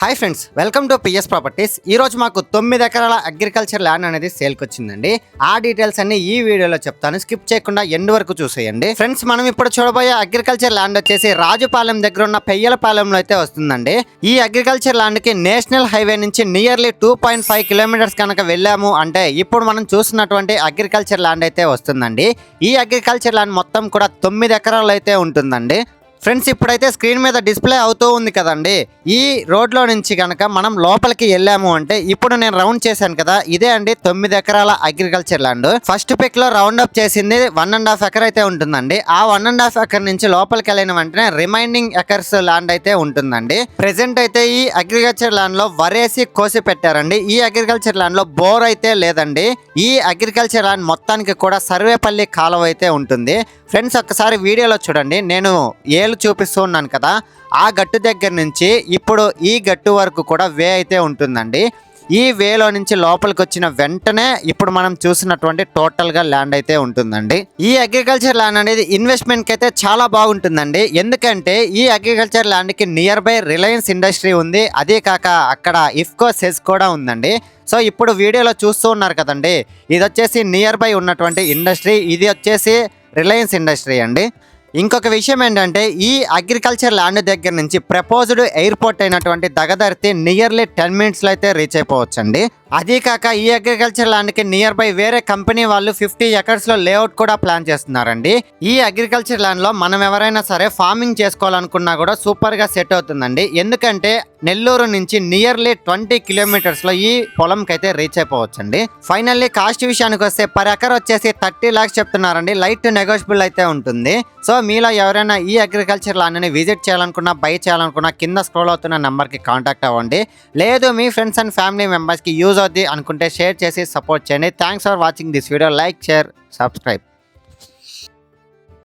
Hi friends, welcome to PS properties. ఈ రోజు మాకు 9 ఎకరాల అగ్రికల్చర్ ల్యాండ్ అనేది సేల్కి వచ్చిందండి. ఆ డీటెయిల్స్ అన్ని ఈ వీడియోలో చెప్తాను, స్కిప్ చేయకుండా ఎండ్ వరకు చూసేయండి. ఫ్రెండ్స్, మనం ఇప్పుడు చూడబోయే అగ్రికల్చర్ ల్యాండ్ వచ్చేసి రాజుపాలెం దగ్గర ఉన్న పెయ్యలపాలెంలో అయితే వస్తుందండి. ఈ అగ్రికల్చర్ ల్యాండ్ కి నేషనల్ హైవే నుంచి నియర్లీ 2.5 కిలోమీటర్స్ కనుక వెళ్ళాము అంటే ఇప్పుడు మనం చూస్తున్నటువంటి అగ్రికల్చర్ ల్యాండ్ అయితే వస్తుందండి. ఈ అగ్రికల్చర్ ల్యాండ్ మొత్తం కూడా 9 ఎకరాలు అయితే ఉంటుందండి. ఫ్రెండ్స్, ఇప్పుడైతే స్క్రీన్ మీద డిస్ప్లే అవుతూ ఉంది కదండి. ఈ రోడ్లో నుంచి కనుక మనం లోపలికి వెళ్ళాము అంటే ఇప్పుడు నేను రౌండ్ చేశాను కదా, ఇదే అండి 9 ఎకరాల అగ్రికల్చర్ ల్యాండ్. ఫస్ట్ పిక్ లో రౌండ్ అప్ చేసింది 1.5 ఎకర్ అయితే ఉంటుందండి. ఆ 1.5 ఎకర్ నుంచి లోపలికి వెళ్ళిన వెంటనే రిమైనింగ్ ఎకర్స్ ల్యాండ్ అయితే ఉంటుందండి. ప్రెసెంట్ అయితే ఈ అగ్రికల్చర్ ల్యాండ్ లో వరేసి కోసి పెట్టారండి. ఈ అగ్రికల్చర్ ల్యాండ్ లో బోర్ అయితే లేదండి. ఈ అగ్రికల్చర్ ల్యాండ్ మొత్తానికి కూడా సర్వేపల్లి కాలువ అయితే ఉంటుంది. ఫ్రెండ్స్, ఒక్కసారి వీడియోలో చూడండి, నేను ఏళ్ళు చూపిస్తూ ఉన్నాను కదా, ఆ గట్టు దగ్గర నుంచి ఇప్పుడు ఈ గట్టు వరకు కూడా వే అయితే ఉంటుందండి. ఈ వేలో నుంచి లోపలికి వచ్చిన వెంటనే ఇప్పుడు మనం చూసినటువంటి టోటల్ గా ల్యాండ్ అయితే ఉంటుందండి. ఈ అగ్రికల్చర్ ల్యాండ్ అనేది ఇన్వెస్ట్మెంట్ కి అయితే చాలా బాగుంటుందండి. ఎందుకంటే ఈ అగ్రికల్చర్ ల్యాండ్ కి నియర్ బై రిలయన్స్ ఇండస్ట్రీ ఉంది. అదే కాక అక్కడ ఇఫ్కో సెస్ కూడా ఉందండి. సో ఇప్పుడు వీడియోలో చూస్తూ ఉన్నారు కదండి, ఇది వచ్చేసి నియర్ బై ఉన్నటువంటి ఇండస్ట్రీ, ఇది వచ్చేసి రిలయన్స్ ఇండస్ట్రీ అండి. ఇంకొక విషయం ఏంటంటే ఈ అగ్రికల్చర్ ల్యాండ్ దగ్గర నుంచి ప్రపోజ్డ్ ఎయిర్పోర్ట్ అయినటువంటి దగదర్తి నియర్లీ 10 minutes అయితే రీచ్ అయిపోవచ్చండి. అదే కాక ఈ అగ్రికల్చర్ ల్యాండ్ కి నియర్ బై వేరే కంపెనీ వాళ్ళు 50 acres లో లేఅవుట్ కూడా ప్లాన్ చేస్తున్నారండి. ఈ అగ్రికల్చర్ ల్యాండ్ లో మనం ఎవరైనా సరే ఫార్మింగ్ చేసుకోవాలనుకున్నా కూడా సూపర్ గా సెట్ అవుతుందండి. ఎందుకంటే నెల్లూరు నుంచి నియర్లీ 20 kilometers లో ఈ పొలంకి అయితే రీచ్ అయిపోవచ్చండి. ఫైనల్లీ కాస్ట్ విషయానికి వస్తే పర్ ఎకర్ వచ్చేసి 30 lakhs చెప్తున్నారండి. లైట్ నెగోషియబుల్ అయితే ఉంటుంది. సో మీలో ఎవరైనా ఈ అగ్రికల్చర్ ల్యాండ్ ని విజిట్ చేయాలనుకున్నా, బై చేయాలనుకున్నా కింద స్క్రోల్ అవుతున్న నెంబర్ కి కాంటాక్ట్ అవ్వండి. లేదు మీ ఫ్రెండ్స్ అండ్ ఫ్యామిలీ మెంబర్స్ కి యూజ్ అవుద్ది అనుకుంటే షేర్ చేసి సపోర్ట్ చేయండి. Thanks for watching this video. Like, share, subscribe.